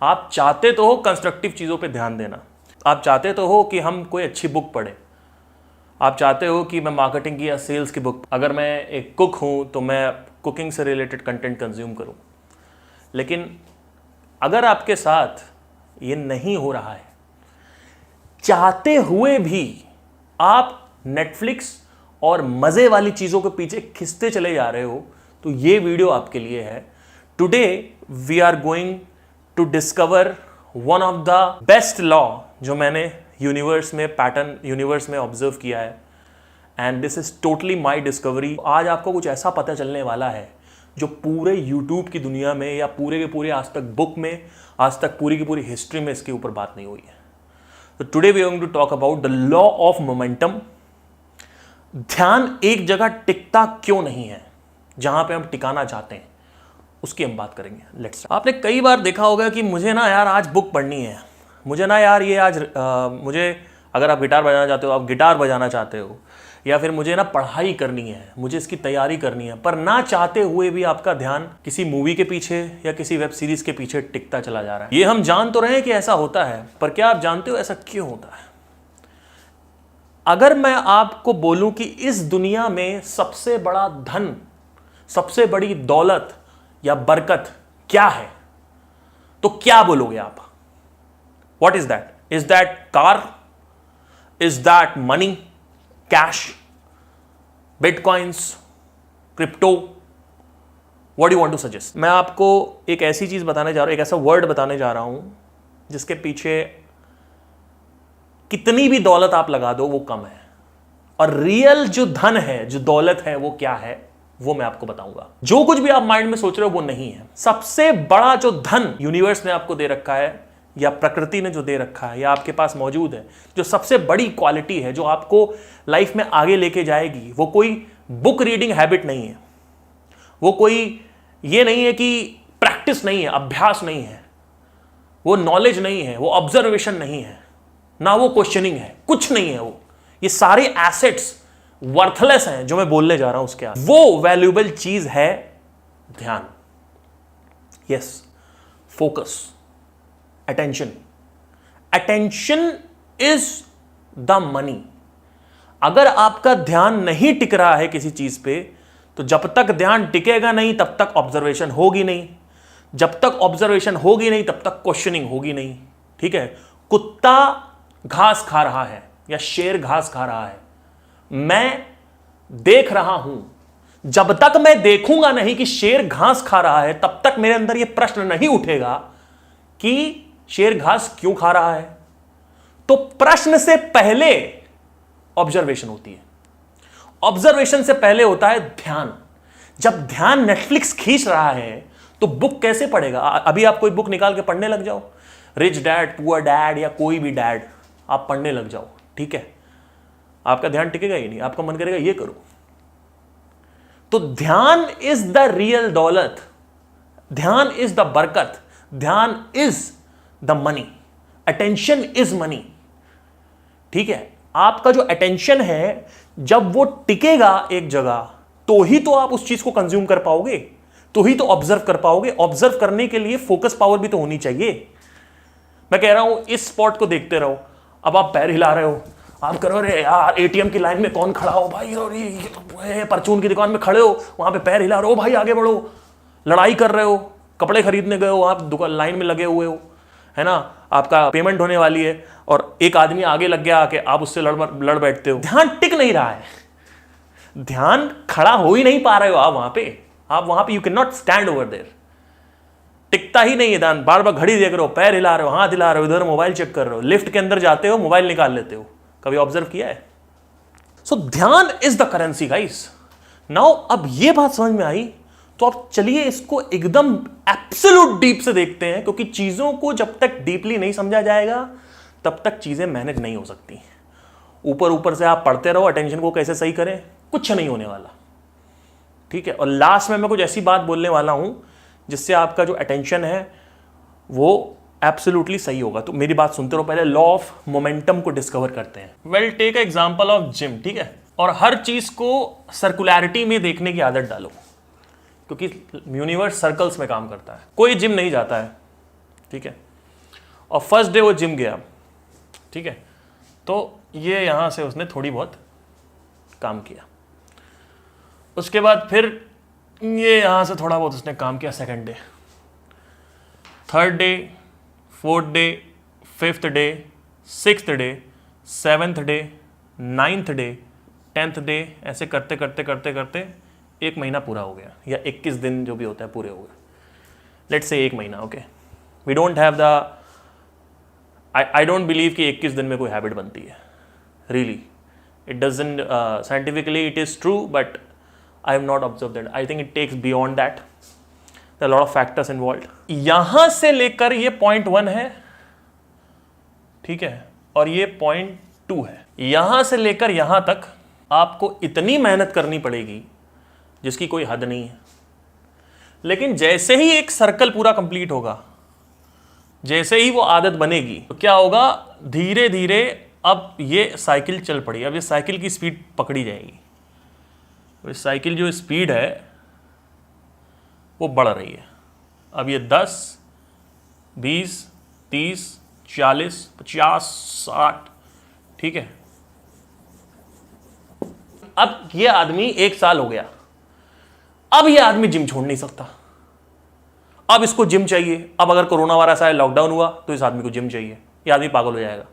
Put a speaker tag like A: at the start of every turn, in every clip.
A: आप चाहते तो हो कंस्ट्रक्टिव चीज़ों पे ध्यान देना, आप चाहते तो हो कि हम कोई अच्छी बुक पढ़ें, आप चाहते हो कि मैं मार्केटिंग की या सेल्स की बुक, अगर मैं एक कुक हूँ तो मैं कुकिंग से रिलेटेड कंटेंट कंज्यूम करूँ। लेकिन अगर आपके साथ ये नहीं हो रहा है, चाहते हुए भी आप नेटफ्लिक्स और मज़े वाली चीज़ों के पीछे खिंचते चले जा रहे हो, तो ये वीडियो आपके लिए है। Today we are going to discover one of the best law जो मैंने यूनिवर्स में, पैटर्न यूनिवर्स में ऑब्जर्व किया है, and this is totally my discovery. आज आपको कुछ ऐसा पता चलने वाला है जो पूरे यूट्यूब की दुनिया में या पूरे के पूरे आज तक बुक में, आज तक पूरी की पूरी हिस्ट्री में इसके ऊपर बात नहीं हुई है। तो today we are going to talk about the law of momentum. ध्यान एक जगह टिकता क्यों नहीं है, जहां पे हम टिकाना चाहते हैं, उसकी हम बात करेंगे। लेट्स। आपने कई बार देखा होगा कि मुझे ना यार आज बुक पढ़नी है, मुझे ना यार ये आज मुझे, अगर आप गिटार बजाना चाहते हो आप गिटार बजाना चाहते हो, या फिर मुझे ना पढ़ाई करनी है, मुझे इसकी तैयारी करनी है, पर ना चाहते हुए भी आपका ध्यान किसी मूवी के पीछे या किसी वेब सीरीज के पीछे टिकता चला जा रहा है। ये हम जान तो रहे हैं कि ऐसा होता है, पर क्या आप जानते हो ऐसा क्यों होता है? अगर मैं आपको बोलूं कि इस दुनिया में सबसे बड़ा धन, सबसे बड़ी दौलत या बरकत क्या है, तो क्या बोलोगे आप? What is that? Is that car? Is that money? Cash? Bitcoins? Crypto? What do you want to suggest? मैं आपको एक ऐसी चीज बताने जा रहा हूं, एक ऐसा वर्ड बताने जा रहा हूं जिसके पीछे कितनी भी दौलत आप लगा दो वो कम है, और रियल जो धन है, जो दौलत है, वो क्या है वो मैं आपको बताऊंगा। जो कुछ भी आप माइंड में सोच रहे हो वो नहीं है। सबसे बड़ा जो धन यूनिवर्स ने आपको दे रखा है, या प्रकृति ने जो दे रखा है, या आपके पास मौजूद है, जो सबसे बड़ी क्वालिटी है जो आपको लाइफ में आगे लेके जाएगी, वो कोई बुक रीडिंग हैबिट नहीं है, वो कोई ये नहीं है कि प्रैक्टिस नहीं है, अभ्यास नहीं है, वो नॉलेज नहीं है, वो ऑब्जर्वेशन नहीं है, ना वो क्वेश्चनिंग है, कुछ नहीं है। वो ये सारे एसेट्स वर्थलेस हैं जो मैं बोलने जा रहा हूं उसके आगे। वो वैल्यूएबल चीज है ध्यान। Yes, focus, attention. Attention is the money. अगर आपका ध्यान नहीं टिक रहा है किसी चीज पे, तो जब तक ध्यान टिकेगा नहीं तब तक ऑब्जर्वेशन होगी नहीं, जब तक ऑब्जर्वेशन होगी नहीं तब तक क्वेश्चनिंग होगी नहीं। ठीक है, कुत्ता घास खा रहा है या शेर घास खा रहा है, मैं देख रहा हूं। जब तक मैं देखूंगा नहीं कि शेर घास खा रहा है, तब तक मेरे अंदर यह प्रश्न नहीं उठेगा कि शेर घास क्यों खा रहा है। तो प्रश्न से पहले ऑब्जर्वेशन होती है, ऑब्जर्वेशन से पहले होता है ध्यान। जब ध्यान नेटफ्लिक्स खींच रहा है तो बुक कैसे पढ़ेगा? अभी आप कोई बुक निकाल के पढ़ने लग जाओ, रिच डैड पुअर डैड या कोई भी डैड, आप पढ़ने लग जाओ, ठीक है, आपका ध्यान टिकेगा ही नहीं, आपका मन करेगा ये करो। तो ध्यान इज द रियल दौलत, ध्यान इज द बरकत, ध्यान is the money, attention is money. ठीक है, आपका जो अटेंशन है जब वो टिकेगा एक जगह, तो ही तो आप उस चीज को कंज्यूम कर पाओगे, तो ही तो ऑब्जर्व कर पाओगे। ऑब्जर्व करने के लिए फोकस पावर भी तो होनी चाहिए। मैं कह रहा हूं इस स्पॉट को देखते रहो। अब आप पैर हिला रहे हो, आप करो रे यार एटीएम की लाइन में कौन खड़ा हो भाई, और ये परचून की दुकान में खड़े हो, वहां पे पैर हिला रहे हो, भाई आगे बढ़ो, लड़ाई कर रहे हो, कपड़े खरीदने गए हो, आप दुकान लाइन में लगे हुए हो, है ना, आपका पेमेंट होने वाली है, और एक आदमी आगे लग गया आके, आप उससे लड़ बैठते हो। ध्यान टिक नहीं रहा है, ध्यान खड़ा हो ही नहीं पा रहे हो आप वहां पे you can not stand over there. टिकता ही नहीं है ध्यान। बार बार घड़ी देख रहे हो, पैर हिला रहे हो, हाथ हिला रहे हो, इधर मोबाइल चेक कर रहे हो, लिफ्ट के अंदर जाते हो मोबाइल निकाल लेते हो। कभी ऑब्जर्व किया है? सो ध्यान is the currency guys. Now अब ये बात समझ में आई तो अब चलिए इसको एकदम एब्सोल्यूट डीप से देखते हैं, क्योंकि चीजों को जब तक डीपली नहीं समझा जाएगा तब तक चीजें मैनेज नहीं हो सकती। ऊपर ऊपर से आप पढ़ते रहो अटेंशन को कैसे सही करें, कुछ नहीं होने वाला। ठीक है, और लास्ट में मैं कुछ ऐसी बात बोलने वाला हूं जिससे आपका जो अटेंशन है वो एब्सोल्युटली सही होगा। तो मेरी बात सुनते रहो, पहले लॉ ऑफ मोमेंटम को डिस्कवर करते हैं। Well, take example of gym, ठीक है, और हर चीज को सर्कुलैरिटी में देखने की आदत डालो, क्योंकि यूनिवर्स सर्कल्स में काम करता है। कोई जिम नहीं जाता है, ठीक है, और फर्स्ट डे वो जिम गया, ठीक है, तो ये यहाँ से उसने थोड़ी बहुत काम किया, उसके बाद फिर ये यहाँ से थोड़ा बहुत उसने काम किया second day, third day, fourth day, fifth day, sixth day, seventh day, ninth day, 10th day, ऐसे करते करते करते करते 1 महीना पूरा हो गया, या 21 दिन जो भी होता है पूरे हो गए, लेट्स से 1 महीना। Okay, we don't have the, I don't believe कि 21 दिन में कोई हैबिट बनती है, really it doesn't, scientifically it is true, but I have not observe that, I think it takes beyond that, there are lot of factors involved. यहां से लेकर ये पॉइंट 1 है, ठीक है, और ये पॉइंट 2 है, यहां से लेकर यहां तक आपको इतनी मेहनत करनी पड़ेगी जिसकी कोई हद नहीं है। लेकिन जैसे ही एक सर्कल पूरा कंप्लीट होगा, जैसे ही वो आदत बनेगी, तो क्या होगा, धीरे धीरे अब ये साइकिल चल पड़ी, अब ये साइकिल की स्पीड पकड़ी जाएगी, तो इस साइकिल जो स्पीड है वो बढ़ रही है, अब ये 10, 20, 30, 40, 50, 60, ठीक है। अब ये आदमी 1 साल हो गया, अब ये आदमी जिम छोड़ नहीं सकता, अब इसको जिम चाहिए। अब अगर कोरोना वायरस आया, लॉकडाउन हुआ, तो इस आदमी को जिम चाहिए, ये आदमी पागल हो जाएगा,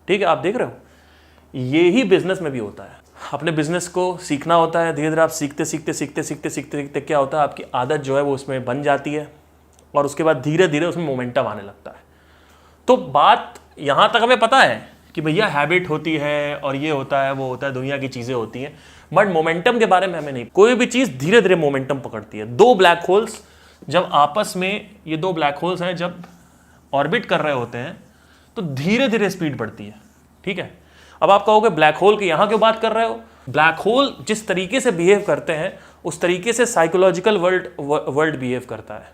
A: ठीक है। आप देख रहे हो, ये ही बिजनेस में भी होता है, अपने बिजनेस को सीखना होता है, धीरे धीरे आप सीखते सीखते सीखते सीखते सीखते सीखते क्या होता है, आपकी आदत जो है वो उसमें बन जाती है, और उसके बाद धीरे धीरे उसमें मोमेंटम आने लगता है। तो बात यहां तक हमें पता है कि भैया हैबिट होती है, और ये होता है, वो होता है, दुनिया की चीजें होती हैं, बट मोमेंटम के बारे में हमें नहीं। कोई भी चीज धीरे धीरे मोमेंटम पकड़ती है। 2 ब्लैक होल्स जब आपस में, ये 2 ब्लैक होल्स हैं, जब ऑर्बिट कर रहे होते हैं तो धीरे धीरे स्पीड बढ़ती है, ठीक है। अब आप कहोगे ब्लैक होल की यहां क्यों बात कर रहे हो? ब्लैक होल जिस तरीके से बिहेव करते हैं उस तरीके से साइकोलॉजिकल वर्ल्ड बिहेव करता है,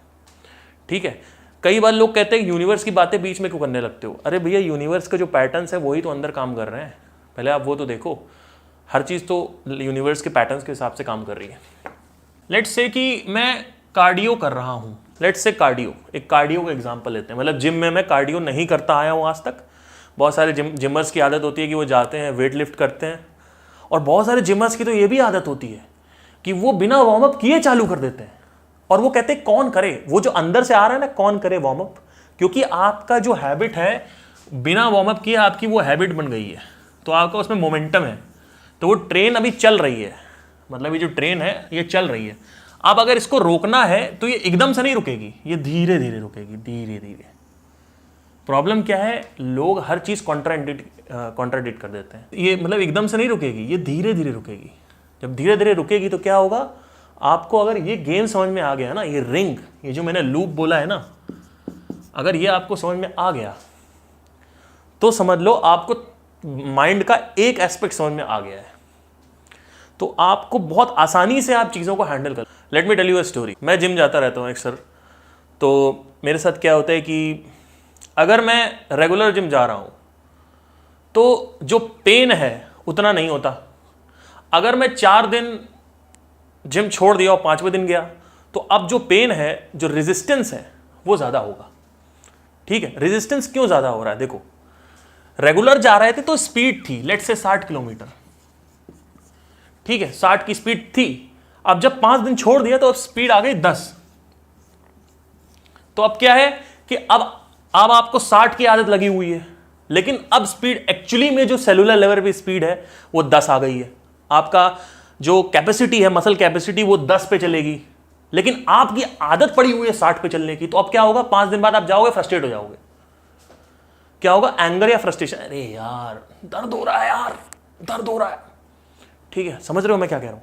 A: ठीक है। कई बार लोग कहते हैं यूनिवर्स की बातें बीच में क्यों करने लगते हो? अरे भैया, यूनिवर्स के जो पैटर्न्स है वही तो अंदर काम कर रहे हैं, पहले आप वो तो देखो। हर चीज़ तो यूनिवर्स के पैटर्न्स के हिसाब से काम कर रही है। लेट्स से कि मैं कार्डियो कर रहा हूँ, लेट्स से कार्डियो, एक कार्डियो का एग्जांपल लेते हैं, मतलब जिम में मैं कार्डियो नहीं करता आया हूँ आज तक। बहुत सारे जिमर्स की आदत होती है कि वो जाते हैं, वेट लिफ्ट करते हैं, और बहुत सारे जिमर्स की तो ये भी आदत होती है कि वो बिना वार्म अप किए चालू कर देते हैं, और वो कहते हैं कौन करे, वो जो अंदर से आ रहा है ना, कौन करे वार्म अप, क्योंकि आपका जो हैबिट है बिना वार्म अप किए आपकी वो हैबिट बन गई है, तो आपका उसमें मोमेंटम है, तो वो ट्रेन अभी चल रही है, मतलब ये जो ट्रेन है ये चल रही है। अब अगर इसको रोकना है तो ये एकदम से नहीं रुकेगी, ये धीरे धीरे रुकेगी, धीरे धीरे। प्रॉब्लम क्या है, लोग हर चीज कॉन्ट्राडिक्ट कर देते हैं। ये मतलब एकदम से नहीं रुकेगी, ये धीरे धीरे रुकेगी। जब धीरे धीरे रुकेगी तो क्या होगा, आपको अगर ये गेम समझ में आ गया ना, ये रिंग, ये जो मैंने लूप बोला है ना, अगर ये आपको समझ में आ गया तो समझ लो आपको माइंड का एक एस्पेक्ट समझ में आ गया है, तो आपको बहुत आसानी से आप चीज़ों को हैंडल कर। Let me tell you a story. मैं जिम जाता रहता हूँ अक्सर, तो मेरे साथ क्या होता है कि अगर मैं रेगुलर जिम जा रहा हूँ तो जो पेन है उतना नहीं होता। अगर मैं 4 दिन जिम छोड़ दिया और 5वें दिन गया तो अब जो पेन है, जो रेजिस्टेंस है, वो ज़्यादा होगा, ठीक है। रेजिस्टेंस क्यों ज़्यादा हो रहा है? देखो, रेगुलर जा रहे थे तो स्पीड थी लेट से 60 किलोमीटर, ठीक है, 60 की स्पीड थी। अब जब 5 दिन छोड़ दिया तो अब स्पीड आ गई 10। तो अब क्या है कि अब आपको 60 की आदत लगी हुई है, लेकिन अब स्पीड एक्चुअली में जो सेलुलर लेवल पे स्पीड है वो 10 आ गई है। आपका जो कैपेसिटी है, मसल कैपेसिटी, वो 10 पे चलेगी, लेकिन आपकी आदत पड़ी हुई है 60 पे चलने की। तो अब क्या होगा, 5 दिन बाद आप जाओगे, फ्रस्ट्रेट हो जाओगे। क्या होगा, एंगर या फ्रस्ट्रेशन, अरे यार दर्द हो रहा है, यार दर्द हो रहा है, ठीक है। समझ रहे हो मैं क्या कह रहा हूं?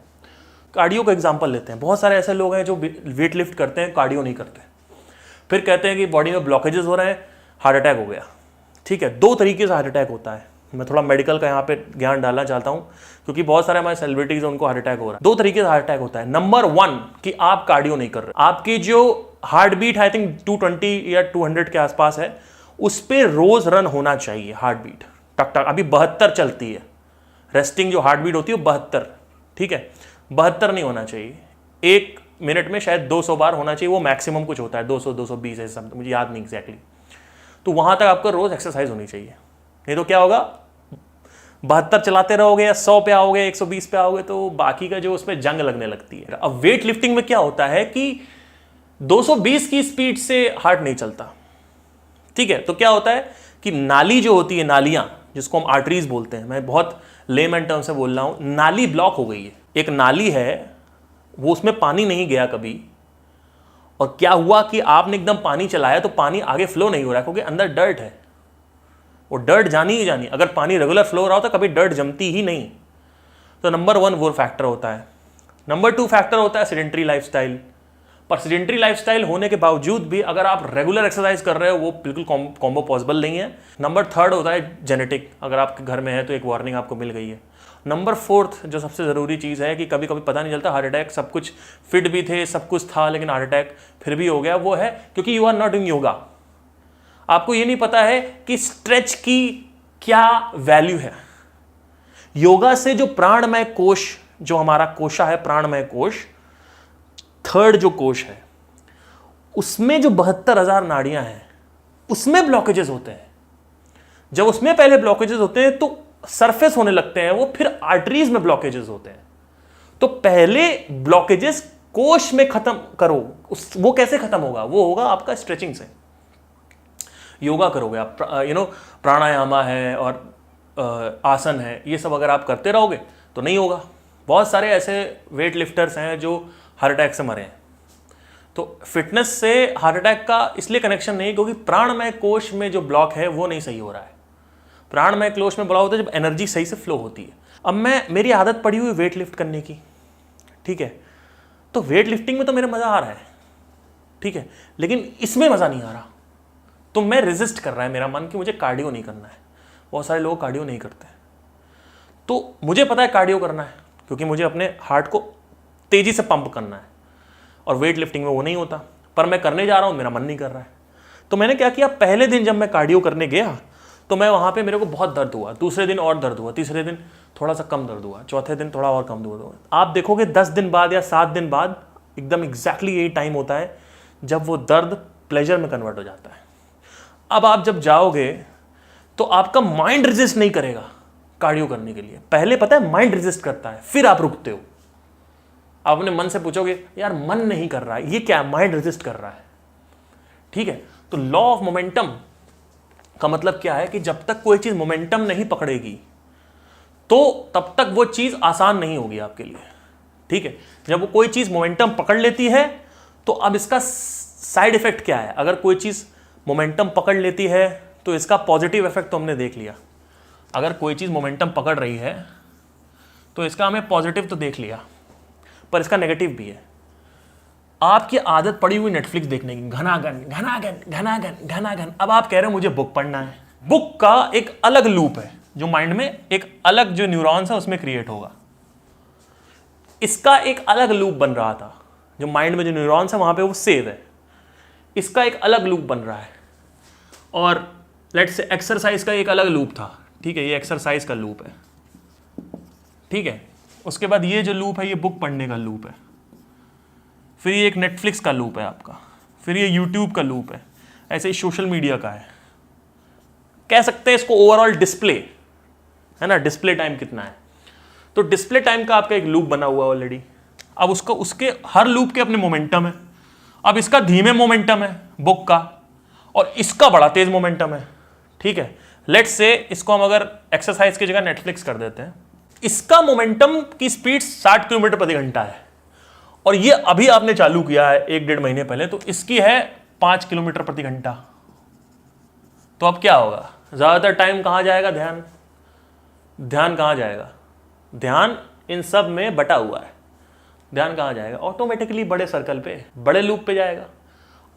A: कार्डियो का एग्जांपल लेते हैं। बहुत सारे ऐसे लोग हैं जो वेट लिफ्ट करते हैं, कार्डियो नहीं करते, फिर कहते हैं कि बॉडी में ब्लॉकेजेस हो रहे हैं, हार्ट अटैक हो गया, ठीक है। 2 तरीके से हार्ट अटैक होता है। मैं थोड़ा मेडिकल का यहाँ पे ज्ञान डालना चाहता हूँ, क्योंकि बहुत सारे हमारे सेलिब्रिटीज उनको हार्ट अटैक हो रहा है। 2 तरीके से हार्ट अटैक होता है। नंबर 1 कि आप कार्डियो नहीं कर रहे, आपकी जो हार्ट बीट आई थिंक 220 या 200 के आसपास है, उस पर रोज रन होना चाहिए हार्ट बीट, टक टक। अभी 72 चलती है, रेस्टिंग जो हार्ट बीट होती है 72, ठीक है। 72 नहीं होना चाहिए, 1 मिनट में शायद 200 बार होना चाहिए, वो मैक्सिमम कुछ होता है 200 220 ऐसा, मुझे याद नहीं एग्जैक्टली। तो वहां तक आपको रोज एक्सरसाइज होनी चाहिए। नहीं तो क्या होगा, 72 चलाते रहोगे या 100 पे आओगे, 120 पे आओगे, तो बाकी का जो उसमें जंग लगने लगती है। अब वेट लिफ्टिंग में क्या होता है कि 220 की स्पीड से हार्ट नहीं चलता, ठीक है। तो क्या होता है कि नाली जो होती है, नालियां जिसको हम आर्टरीज बोलते हैं, मैं बहुत लेमैन टर्म से बोल रहा हूं, नाली ब्लॉक हो गई है। एक नाली है, वो उसमें पानी नहीं गया कभी, और क्या हुआ कि आपने एकदम पानी चलाया तो पानी आगे फ्लो नहीं हो रहा है, क्योंकि अंदर डर्ट है। वो डर्ट जानी ही जानी, अगर पानी रेगुलर फ्लो हो रहा होता कभी डर्ट जमती ही नहीं। तो नंबर 1 वो फैक्टर होता है। नंबर 2 फैक्टर होता है सेडेंटरी लाइफस्टाइल। पर सेडेंटरी लाइफस्टाइल होने के बावजूद भी अगर आप रेगुलर एक्सरसाइज कर रहे हो, वो बिल्कुल कॉम्बो पॉसिबल नहीं है। नंबर 3 होता है जेनेटिक, अगर आपके घर में है तो एक वार्निंग आपको मिल गई है। नंबर 4 जो सबसे ज़रूरी चीज़ है कि कभी कभी पता नहीं चलता, हार्ट अटैक, सब कुछ फिट भी थे, सब कुछ था, लेकिन हार्ट अटैक फिर भी हो गया, वो है क्योंकि you are not doing yoga. आपको ये नहीं पता है कि स्ट्रेच की क्या वैल्यू है। योगा से जो प्राणमय कोश, जो हमारा कोशा है, प्राणमय कोश, 3rd जो कोश है, उसमें जो 72,000 नाड़ियां हैं, उसमें ब्लॉकेजेस होते हैं। जब उसमें पहले ब्लॉकेजेस होते हैं तो सरफेस होने लगते हैं वो, फिर आर्टरीज में ब्लॉकेजेस होते हैं। तो पहले ब्लॉकेजेस कोश में खत्म करो। वो कैसे खत्म होगा? वो होगा आपका स्ट्रेचिंग से। योगा करोगे आप, प्राणायामा है और आसन है, ये सब अगर आप करते रहोगे तो नहीं होगा। बहुत सारे ऐसे वेट लिफ्टर्स हैं जो हार्ट अटैक से मरे हैं। तो फिटनेस से हार्ट अटैक का इसलिए कनेक्शन नहीं, क्योंकि प्राणमय कोश में जो ब्लॉक है वो नहीं सही हो रहा है। प्राणमय कोश में ब्लॉक होता है जब एनर्जी सही से फ्लो होती है। अब मेरी आदत पड़ी हुई वेट लिफ्ट करने की, ठीक है, तो वेट लिफ्टिंग में तो मेरा मज़ा आ रहा है, ठीक है, लेकिन इसमें मज़ा नहीं आ रहा। तो मैं रेजिस्ट कर रहा है मेरा मन कि मुझे कार्डियो नहीं करना है। बहुत सारे लोग कार्डियो नहीं करते, तो मुझे पता है कार्डियो करना है, क्योंकि मुझे अपने हार्ट को तेज़ी से पंप करना है, और वेट लिफ्टिंग में वो नहीं होता। पर मैं करने जा रहा हूँ, मेरा मन नहीं कर रहा है। तो मैंने क्या किया, पहले दिन जब मैं कार्डियो करने गया तो मैं वहाँ पे मेरे को बहुत दर्द हुआ, दूसरे दिन और दर्द हुआ, तीसरे दिन थोड़ा सा कम दर्द हुआ, चौथे दिन थोड़ा और कम दर्द हुआ। आप देखोगे 10 दिन बाद या 7 दिन बाद एकदम एग्जैक्टली यही टाइम होता है जब वो दर्द प्लेजर में कन्वर्ट हो जाता है। अब आप जब जाओगे तो आपका माइंड रेजिस्ट नहीं करेगा कार्डियो करने के लिए। पहले पता है माइंड रेजिस्ट करता है, फिर आप रुकते हो। आप अपने मन से पूछोगे यार मन नहीं कर रहा है, ये क्या है? माइंड रेजिस्ट कर रहा है, ठीक है। तो लॉ ऑफ मोमेंटम का मतलब क्या है कि जब तक कोई चीज मोमेंटम नहीं पकड़ेगी तो तब तक वो चीज आसान नहीं होगी आपके लिए, ठीक है। जब वो कोई चीज मोमेंटम पकड़ लेती है तो अब इसका साइड इफेक्ट क्या है? अगर कोई चीज मोमेंटम पकड़ लेती है तो इसका पॉजिटिव इफेक्ट तो हमने देख लिया। अगर कोई चीज मोमेंटम पकड़ रही है तो इसका हमें पॉजिटिव तो देख लिया, पर इसका नेगेटिव भी है। आपकी आदत पड़ी हुई नेटफ्लिक्स देखने की, घनाघन घनाघन घनाघन घनाघन। अब आप कह रहे हो मुझे बुक पढ़ना है। बुक का एक अलग लूप है जो माइंड में एक अलग जो न्यूरॉन्स है उसमें क्रिएट होगा। इसका एक अलग लूप बन रहा था, जो माइंड में जो न्यूरॉन्स है वहां पे वो सेव है। इसका एक अलग लूप बन रहा है। और लेट्स से एक्सरसाइज का एक अलग लूप था, ठीक है, ये एक्सरसाइज का लूप है, ठीक है। उसके बाद ये जो लूप है ये बुक पढ़ने का लूप है। फिर ये एक नेटफ्लिक्स का लूप है आपका, फिर ये यूट्यूब का लूप है, ऐसे ही सोशल मीडिया का है। कह सकते हैं इसको ओवरऑल डिस्प्ले, है ना, डिस्प्ले टाइम कितना है। तो डिस्प्ले टाइम का आपका एक लूप बना हुआ ऑलरेडी। अब उसके हर लूप के अपने मोमेंटम है। अब इसका धीमे मोमेंटम है बुक का, और इसका बड़ा तेज मोमेंटम है, ठीक है। लेट्स से इसको हम अगर एक्सरसाइज की जगह नेटफ्लिक्स कर देते हैं, इसका मोमेंटम की स्पीड 60 किलोमीटर प्रति घंटा है, और ये अभी आपने चालू किया है 1-1.5 महीने पहले, तो इसकी है 5 किलोमीटर प्रति घंटा। तो अब क्या होगा? ज्यादातर टाइम कहां जाएगा? ध्यान कहां जाएगा? ध्यान इन सब में बटा हुआ है। ध्यान कहां जाएगा? ऑटोमेटिकली बड़े सर्कल पे, बड़े लूप पे जाएगा।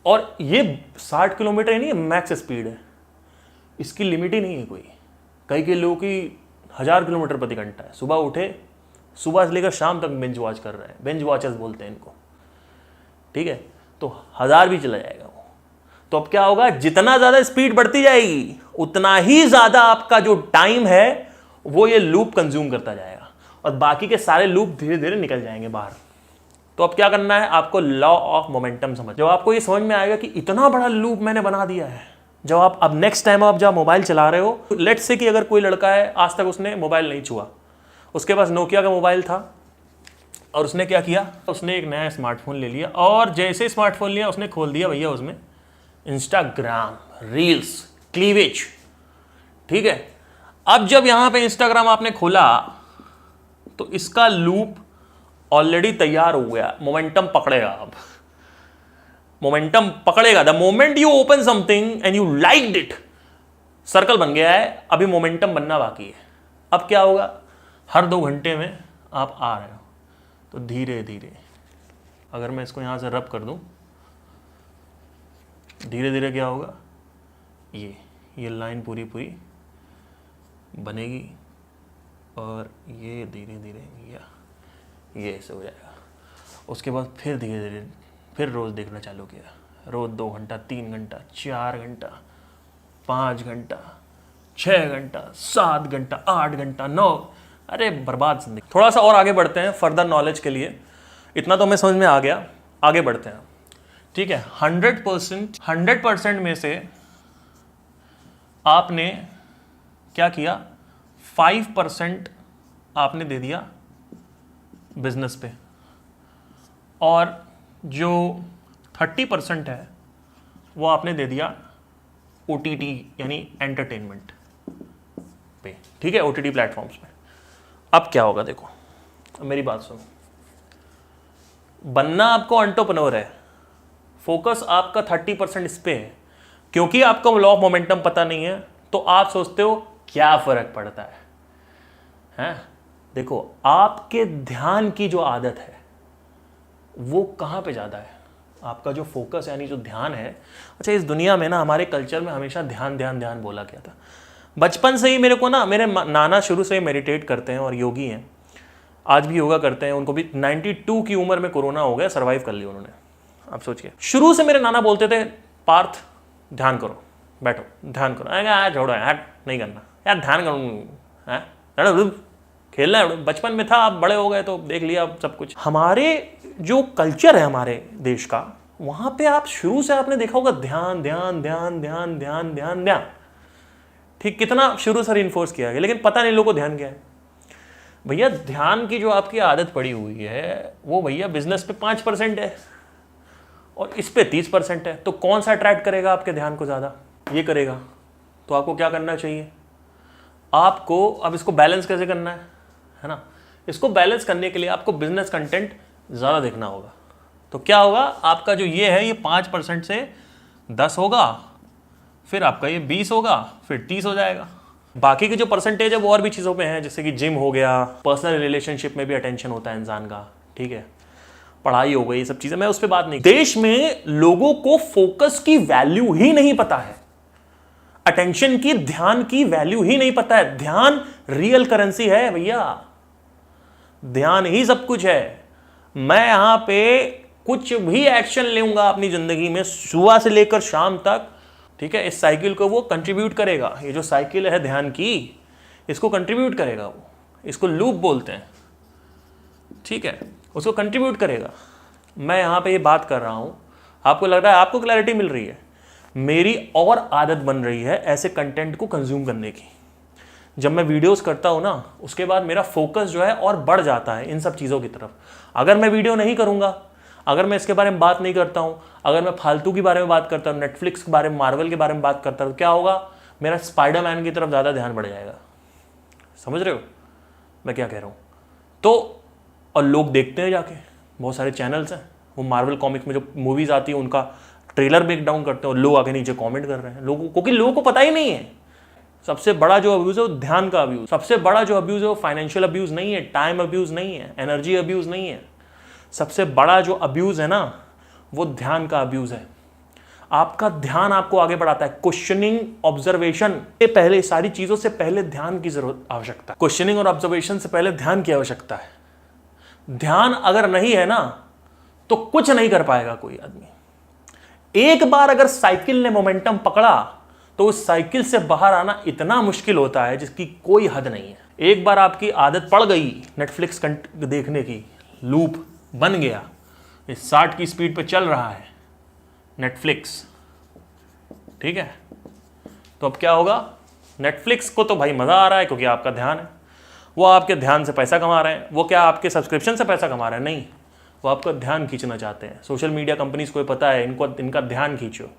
A: और ये 60 किलोमीटर ही नहीं है, मैक्स स्पीड है, इसकी लिमिट ही नहीं है कोई। कई लोगों की 1000 किलोमीटर प्रति घंटा है। सुबह उठे, सुबह से लेकर शाम तक बेंच वॉच कर रहे हैं, बेंच वॉचर्स बोलते हैं इनको, ठीक है। तो 1000 भी चला जाएगा वो। तो अब क्या होगा? जितना ज्यादा स्पीड बढ़ती जाएगी उतना ही ज्यादा आपका जो टाइम है वो ये लूप कंज्यूम करता जाएगा, और बाकी के सारे लूप धीरे धीरे निकल जाएंगे बाहर। तो अब क्या करना है आपको? लॉ ऑफ मोमेंटम समझ। जब आपको ये समझ में आएगा कि इतना बड़ा लूप मैंने बना दिया है जब आप अब नेक्स्ट टाइम आप जब मोबाइल चला रहे हो, लेट्स से कि अगर कोई लड़का है आज तक उसने मोबाइल नहीं छुआ, उसके पास नोकिया का मोबाइल था और उसने क्या किया, उसने एक नया स्मार्टफोन ले लिया और जैसे स्मार्टफोन लिया उसने खोल दिया भैया उसमें इंस्टाग्राम, रील्स, क्लीवेज। ठीक है, अब जब यहां पे इंस्टाग्राम आपने खोला तो इसका लूप ऑलरेडी तैयार हो गया, मोमेंटम पकड़ेगा। अब मोमेंटम पकड़ेगा। The moment you open something and you liked it, circle बन गया है, अभी मोमेंटम बनना बाकी है। अब क्या होगा, हर 2 घंटे में आप आ रहे हो तो धीरे धीरे, अगर मैं इसको यहां से रब कर दूं, धीरे धीरे क्या होगा, ये लाइन पूरी पूरी बनेगी और ये धीरे धीरे ये ऐसे हो जाएगा। उसके बाद फिर धीरे धीरे फिर रोज़ देखना चालू किया, रोज़ 2 घंटा, 3 घंटा, 4 घंटा, 5 घंटा, 6 घंटा, 7 घंटा, 8 घंटा, 9, अरे बर्बाद जिंदगी। थोड़ा सा और आगे बढ़ते हैं फर्दर नॉलेज के लिए, इतना तो हमें समझ में आ गया, आगे बढ़ते हैं। ठीक है, 100% में से आपने क्या किया, 5% आपने दे दिया बिजनेस पे और जो 30% है वो आपने दे दिया OTT यानी एंटरटेनमेंट पे। ठीक है, OTT प्लेटफॉर्म्स पे। अब क्या होगा, देखो मेरी बात सुनो, बनना आपको एंटरप्रेन्योर है, फोकस आपका 30% इस पे है, क्योंकि आपको लॉ ऑफ मोमेंटम पता नहीं है तो आप सोचते हो क्या फर्क पड़ता है, हैं? देखो आपके ध्यान की जो आदत है वो कहाँ पे ज़्यादा है, आपका जो फोकस यानी जो ध्यान है। अच्छा, इस दुनिया में ना हमारे कल्चर में हमेशा ध्यान ध्यान ध्यान बोला गया था। बचपन से ही मेरे को ना, मेरे नाना शुरू से ही मेडिटेट करते हैं और योगी हैं, आज भी योगा करते हैं। उनको भी 92 की उम्र में कोरोना हो गया, सर्वाइव कर लिया उन्होंने। आप सोचिए, शुरू से मेरे नाना बोलते थे पार्थ ध्यान करो, बैठो ध्यान करो। यार छोड़ो यार, नहीं करना यार, ध्यान करो, खेलना है। बचपन में था, आप बड़े हो गए तो देख लिया सब कुछ। हमारे जो कल्चर है हमारे देश का, वहां पे आप शुरू से आपने देखा होगा ध्यान ध्यान ध्यान ध्यान ध्यान ध्यान ध्यान। ठीक, कितना शुरू से इन्फोर्स किया गया, लेकिन पता नहीं लोगों को ध्यान क्या है। भैया ध्यान की जो आपकी आदत पड़ी हुई है वो भैया बिजनेस पे 5% है और इस पे 30% है, तो कौन सा अट्रैक्ट करेगा आपके ध्यान को ज़्यादा, ये करेगा। तो आपको क्या करना चाहिए, आपको अब इसको बैलेंस कैसे करना है ना, इसको बैलेंस करने के लिए आपको बिजनेस कंटेंट ज़्यादा देखना होगा। तो क्या होगा, आपका जो ये है ये 5% से 10 होगा, फिर आपका ये 20 होगा, फिर 30 हो जाएगा। बाकी के जो परसेंटेज है वो और भी चीज़ों पे हैं, जैसे कि जिम हो गया, पर्सनल रिलेशनशिप में भी अटेंशन होता है इंसान का, ठीक है, पढ़ाई हो गई, ये सब चीज़ें, मैं उस पर बात नहीं। देश में लोगों को फोकस की वैल्यू ही नहीं पता है, अटेंशन की, ध्यान की वैल्यू ही नहीं पता है। ध्यान रियल करेंसी है भैया, ध्यान ही सब कुछ है। मैं यहां पे कुछ भी एक्शन लूंगा अपनी जिंदगी में सुबह से लेकर शाम तक, ठीक है, इस साइकिल को वो कंट्रीब्यूट करेगा। ये जो साइकिल है ध्यान की, इसको कंट्रीब्यूट करेगा वो, इसको लूप बोलते हैं, ठीक है, उसको कंट्रीब्यूट करेगा। मैं यहां पे ये बात कर रहा हूं, आपको लग रहा है, आपको क्लैरिटी मिल रही है, मेरी और आदत बन रही है ऐसे कंटेंट को कंज्यूम करने की। जब मैं वीडियोस करता हूं ना, उसके बाद मेरा फोकस जो है और बढ़ जाता है इन सब चीज़ों की तरफ। अगर मैं वीडियो नहीं करूंगा, अगर मैं इसके बारे में बात नहीं करता हूं, अगर मैं फालतू के बारे में बात करता हूं, नेटफ्लिक्स के बारे में, मार्वल के बारे में बात करता हूं, क्या होगा, मेरा स्पाइडरमैन की तरफ ज़्यादा ध्यान बढ़ जाएगा। समझ रहे हो मैं क्या कह रहा हूँ? तो और लोग देखते हैं जाके, बहुत सारे चैनल्स हैं, वो मार्वल कॉमिक्स में जो मूवीज़ आती है उनका ट्रेलर ब्रेक डाउन करते हैं और लोग आके नीचे कमेंट कर रहे हैं लोगों, क्योंकि लोगों को पता ही नहीं है। सबसे बड़ा जो अब्यूज़ है वो ध्यान का अब्यूज़, सबसे बड़ा जो अब्यूज़ है वो फाइनेंशियल अब्यूज़ नहीं है, टाइम अब्यूज़ नहीं है, एनर्जी अब्यूज़ नहीं है। सबसे बड़ा जो अब्यूज़ है ना, वो ध्यान का अब्यूज़ है। आपका ध्यान आपको आगे बढ़ाता है। क्वेश्चनिंग, ऑब्जर्वेशन से पहले, सारी चीज़ों से पहले ध्यान की जरूरत, आवश्यकता है। क्वेश्चनिंग और ऑब्जर्वेशन से पहले ध्यान की आवश्यकता है। ध्यान अगर नहीं है ना तो कुछ नहीं कर पाएगा कोई आदमी। एक बार अगर साइकिल ने मोमेंटम पकड़ा तो उस साइकिल से बाहर आना इतना मुश्किल होता है जिसकी कोई हद नहीं है। एक बार आपकी आदत पड़ गई नेटफ्लिक्स देखने की, लूप बन गया, इस 60 की स्पीड पे चल रहा है नेटफ्लिक्स, ठीक है, तो अब क्या होगा, नेटफ्लिक्स को तो भाई मज़ा आ रहा है क्योंकि आपका ध्यान है, वो आपके ध्यान से पैसा कमा रहे हैं। वो क्या आपके सब्सक्रिप्शन से पैसा कमा रहे हैं? नहीं, वो आपका ध्यान खींचना चाहते हैं। सोशल मीडिया कंपनीज को पता है इनका ध्यान खींचो।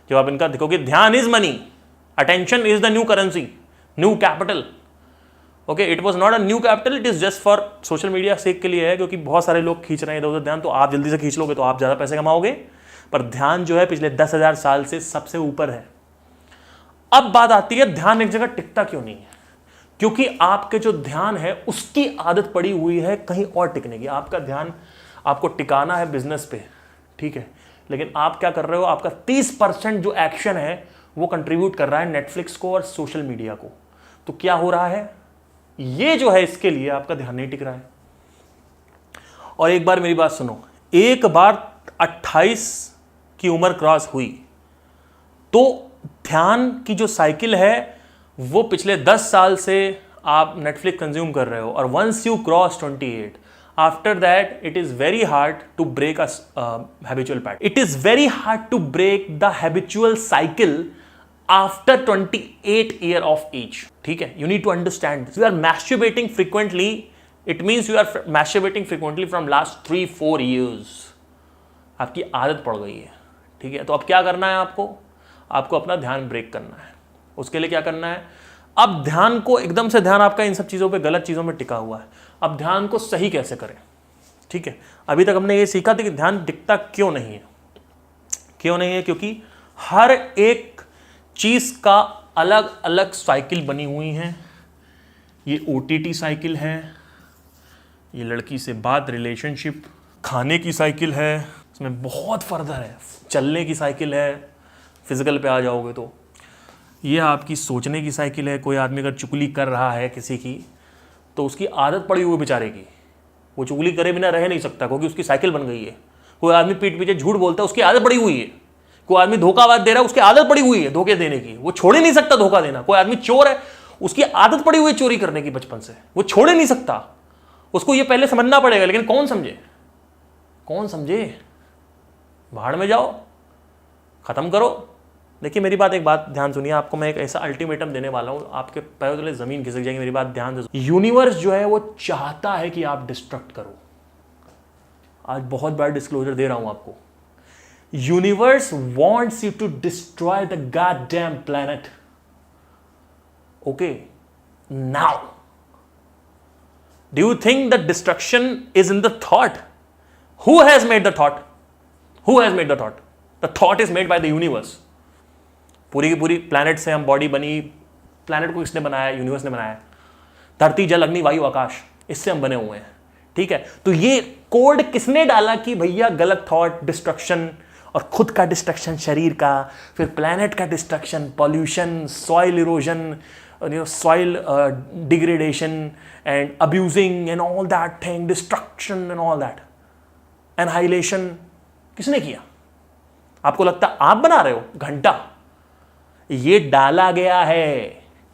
A: जब आप इनका देखोगे, ध्यान is money, attention is the new currency, new capital. Okay, it was not a new capital, it is just for social media sake के लिए है, क्योंकि बहुत सारे लोग खींच रहे हैं इधर उधर ध्यान, तो आप जल्दी से खींच लोगे तो आप ज़्यादा पैसे कमाओगे। पर ध्यान जो है पिछले 10,000 साल से सबसे ऊपर है। अब बात आती है ध्यान एक जगह टिकता क्यों नहीं है? क्योंकि आपके जो ध्यान है उसकी आदत पड़ी हुई है कहीं और टिकने की। आपका ध्यान आपको टिकाना है बिजनेस पे, ठीक है, लेकिन आप क्या कर रहे हो, आपका 30% जो एक्शन है वो कंट्रीब्यूट कर रहा है नेटफ्लिक्स को और सोशल मीडिया को। तो क्या हो रहा है, ये जो है इसके लिए आपका ध्यान नहीं टिक रहा है। और एक बार मेरी बात सुनो, एक बार 28 की उम्र क्रॉस हुई तो ध्यान की जो साइकिल है वो पिछले 10 साल से आप नेटफ्लिक्स कंज्यूम कर रहे हो, और once you cross 28, after that it is very hard to break a habitual pattern. It is very hard to break the habitual cycle after 28 year of age. ठीक है, you need to understand this. You are masturbating frequently, it means you are masturbating frequently from last 3-4 years. आपकी आदत पड़ गई है, ठीक है। तो अब क्या करना है आपको अपना ध्यान ब्रेक करना है। उसके लिए क्या करना है, अब ध्यान को एकदम से, ध्यान आपका इन सब चीज़ों पे, गलत चीज़ों में टिका हुआ है। अब ध्यान को सही कैसे करें, ठीक है। अभी तक हमने ये सीखा था कि ध्यान टिकता क्यों नहीं है। क्यों नहीं है? क्योंकि हर एक चीज़ का अलग अलग साइकिल बनी हुई है। ये OTT साइकिल है, ये लड़की से बात, रिलेशनशिप, खाने की साइकिल है, इसमें बहुत फर्दर है। चलने की साइकिल है, फिजिकल पे आ जाओगे तो ये आपकी सोचने की साइकिल है। कोई आदमी अगर चुगली कर रहा है किसी की, तो उसकी आदत पड़ी हुई बेचारे की, वो चुगली करे बिना रह नहीं सकता क्योंकि उसकी साइकिल बन गई है। कोई आदमी पीठ पीछे झूठ बोलता है, उसकी आदत पड़ी हुई है। कोई आदमी धोखाबाज दे रहा है, उसकी आदत पड़ी हुई है धोखे देने की, वो छोड़ ही नहीं सकता धोखा देना। कोई आदमी चोर है, उसकी आदत पड़ी हुई है चोरी करने की बचपन से, वो छोड़ ही नहीं सकता। उसको ये पहले समझना पड़ेगा, लेकिन कौन समझे? भाड़ में जाओ, खत्म करो। देखिए मेरी बात, एक बात ध्यान सुनिए, आपको मैं एक ऐसा अल्टीमेटम देने वाला हूं, आपके पैरों तले जमीन खिसक जाएगी। मेरी बात ध्यान से। यूनिवर्स जो है वो चाहता है कि आप डिस्ट्रक्ट करो। आज बहुत बड़ा डिस्क्लोजर दे रहा हूं आपको। Universe wants you to destroy the goddamn planet. Okay, now do you think the destruction is in the thought? Who has made the thought? Who has made the thought? The thought is made by the universe. पूरी की पूरी planet से हम body बनी। Planet को किसने बनाया? Universe ने बनाया। धरती, जल, अग्नि, वायु, आकाश, इससे हम बने हुए हैं, ठीक है। तो ये कोड किसने डाला कि भैया गलत थॉट, डिस्ट्रक्शन, और खुद का डिस्ट्रक्शन शरीर का, फिर प्लैनेट का destruction, pollution, soil erosion, soil degradation and abusing and all that thing, destruction and all that, annihilation, किसने किया? आपको लगता आप बना रहे हो? घंटा। ये डाला गया है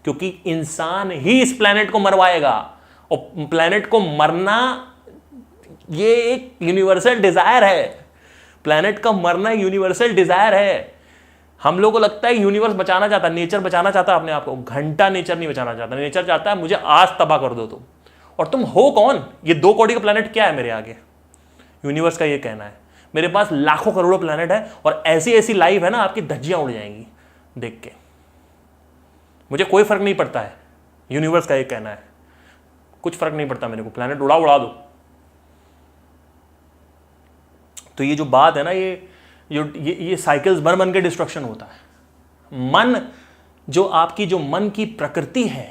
A: क्योंकि इंसान ही इस प्लैनेट को मरवाएगा, और प्लैनेट को मरना ये एक यूनिवर्सल डिजायर है। प्लैनेट का मरना यूनिवर्सल डिजायर है। हम लोगों को लगता है यूनिवर्स बचाना चाहता, नेचर बचाना चाहता अपने आप को। घंटा नेचर नहीं बचाना चाहता। नेचर चाहता है मुझे आज तबाह कर दो तुम। और तुम हो कौन? ये 2 कौड़ी का प्लैनेट क्या है मेरे आगे? यूनिवर्स का ये कहना है मेरे पास लाखों करोड़ों प्लैनेट है, और ऐसी ऐसी लाइफ है ना, आपकी धज्जियां उड़ जाएंगी देख के। मुझे कोई फर्क नहीं पड़ता है, यूनिवर्स का ये कहना है। कुछ फर्क नहीं पड़ता मेरे को, प्लैनेट उड़ा दो। तो ये जो बात है ना, ये साइकिल्स बन के डिस्ट्रक्शन होता है। मन, जो आपकी जो मन की प्रकृति है,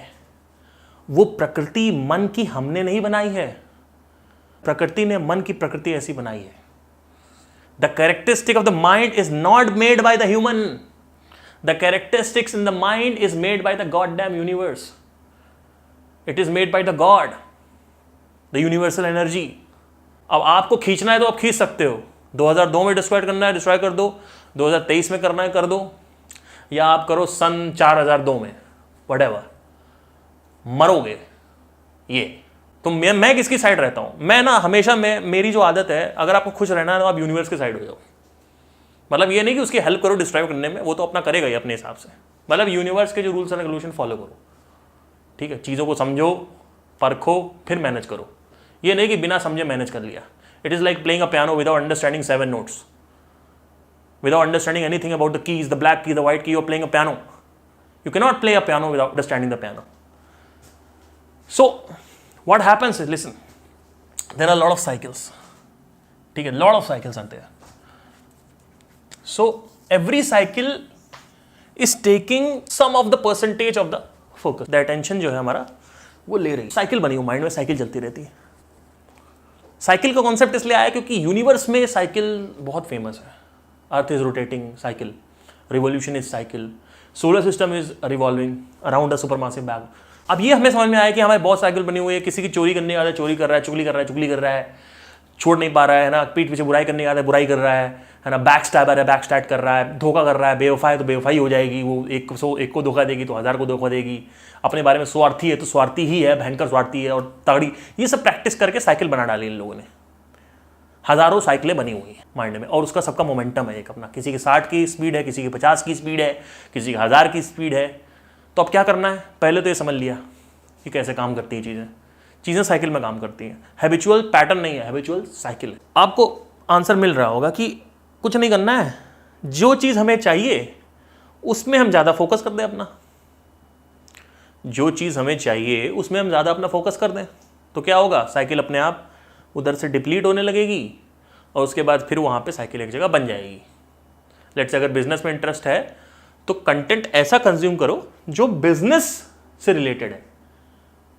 A: वो प्रकृति मन की हमने नहीं बनाई है। प्रकृति ने मन की प्रकृति ऐसी बनाई है। The characteristic of the mind is not made by the human. The characteristics in the mind is made by the goddamn universe. It is made by the God, the universal energy. अब आपको खींचना है तो आप खींच सकते हो। 2002 में डिस्ट्रॉय करना है, डिस्ट्रॉय कर दो। 2023 में करना है, कर दो। या आप करो सन 4002 में, whatever। मरोगे ये। तो मैं किसकी साइड रहता हूं? मैं ना हमेशा, मेरी जो आदत है, अगर आपको खुश रहना है तो आप यूनिवर्स के साइड हो जाओ। मतलब ये नहीं कि उसकी हेल्प करो डिस्ट्रॉय करने में, वो तो अपना करेगा ही अपने हिसाब से। मतलब यूनिवर्स के जो रूल्स एंड रेगुलेशन फॉलो करो, ठीक है। चीज़ों को समझो, परखो, फिर मैनेज करो। ये नहीं कि बिना समझे मैनेज कर लिया। It is like playing a piano without understanding 7 notes, without understanding anything about the keys, the black key, the white key, you are playing a piano. You cannot play a piano without understanding the piano. So, what happens is, listen, there are a lot of cycles. ठीक है, lot of cycles are there. So, every cycle is taking some of the percentage of the focus. The attention जो है हमारा वो ले रही है। Cycle बनी हो माइंड में, साइकिल चलती रहती है। साइकिल का कॉन्सेप्ट इसलिए आया क्योंकि यूनिवर्स में साइकिल बहुत फेमस है। Earth is rotating cycle, revolution is cycle, solar system is revolving around a supermassive bag. अब ये हमें समझ में आया कि हमारे बहुत साइकिल बनी हुई है। किसी की चोरी करने वाला चोरी कर रहा है, चुगली कर रहा है, चुगली कर रहा है, छोड़ नहीं पा रहा है ना, पीठ पीछे बुराई करने वाला है, बुराई कर रहा है ना, बैक स्टैबर है, बैक स्टैट कर रहा है, धोखा कर रहा है, बेवफा है तो बेवफाई हो जाएगी, वो एक को धोखा देगी तो 1000 को धोखा देगी, अपने बारे में स्वार्थी है तो स्वार्थी ही है, भयंकर स्वार्थी है और तगड़ी। ये सब प्रैक्टिस करके साइकिल बना डाली इन लोगों ने। हजारों साइकिलें बनी हुई हैं माइंड में और उसका सबका मोमेंटम है एक अपना। किसी की 60 की स्पीड है, किसी की 50 की स्पीड है, किसी की 1000 की स्पीड है। तो अब क्या करना है? पहले तो ये समझ लिया कि कैसे काम करती है चीज़ें। चीज़ें साइकिल में काम करती हैं। हैबिचुअल पैटर्न नहीं है, हैबिचुअल साइकिल है। आपको आंसर मिल रहा होगा कि कुछ नहीं करना है, जो चीज़ हमें चाहिए उसमें हम ज़्यादा फोकस कर दें अपना। जो चीज़ हमें चाहिए उसमें हम ज़्यादा अपना फोकस कर दें तो क्या होगा? साइकिल अपने आप उधर से डिप्लीट होने लगेगी और उसके बाद फिर वहाँ पे साइकिल एक जगह बन जाएगी। लेट्स से अगर बिजनेस में इंटरेस्ट है तो कंटेंट ऐसा कंज्यूम करो जो बिजनेस से रिलेटेड है।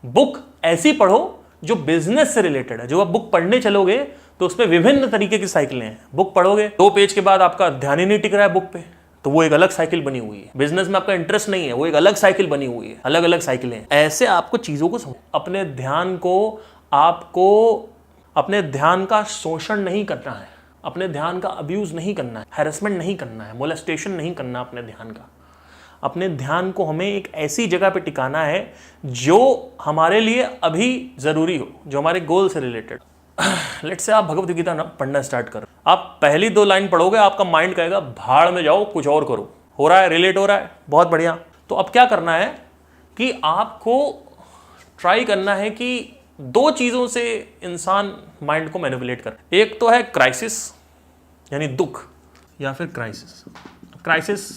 A: बुक ऐसी पढ़ो जो बिजनेस से रिलेटेड है। जो आप बुक पढ़ने चलोगे तो उसमें विभिन्न तरीके की साइकिलें हैं। बुक पढ़ोगे 2 पेज के बाद आपका ध्यान ही नहीं टिक रहा है बुक पे तो वो एक अलग साइकिल बनी हुई है। बिजनेस में आपका इंटरेस्ट नहीं है, वो एक अलग साइकिल बनी हुई है। अलग अलग साइकिलें हैं। ऐसे आपको चीज़ों को अपने ध्यान को आपको अपने ध्यान का शोषण नहीं करना है, अपने ध्यान का अब्यूज़ नहीं करना है, हैरेसमेंट नहीं करना है, मोलेस्टेशन नहीं करना अपने ध्यान का। अपने ध्यान को हमें एक ऐसी जगह पे टिकाना है जो हमारे लिए अभी ज़रूरी हो, जो हमारे गोल से रिलेटेड। लेट्स से आप भगवद गीता पढ़ना स्टार्ट करो। आप पहली 2 लाइन पढ़ोगे, आपका माइंड कहेगा भाड़ में जाओ, कुछ और करो। हो रहा है, रिलेट हो रहा है, बहुत बढ़िया। तो अब क्या करना है कि आपको ट्राई करना है कि 2 चीज़ों से इंसान माइंड को मैनिपुलेट कर। एक तो है क्राइसिस यानी दुख, या फिर क्राइसिस। क्राइसिस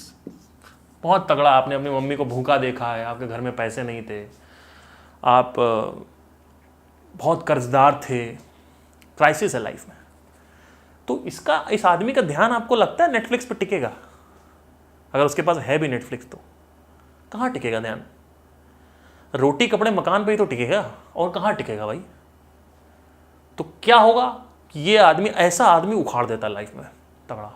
A: बहुत तगड़ा, आपने अपनी मम्मी को भूखा देखा है, आपके घर में पैसे नहीं थे, आप बहुत कर्जदार थे, क्राइसिस है लाइफ में। तो इस आदमी का ध्यान आपको लगता है नेटफ्लिक्स पर टिकेगा? अगर उसके पास है भी नेटफ्लिक्स तो कहाँ टिकेगा ध्यान? रोटी कपड़े मकान पे ही तो टिकेगा, और कहाँ टिकेगा भाई? तो क्या होगा कि ये आदमी, ऐसा आदमी उखाड़ देता है लाइफ में तगड़ा।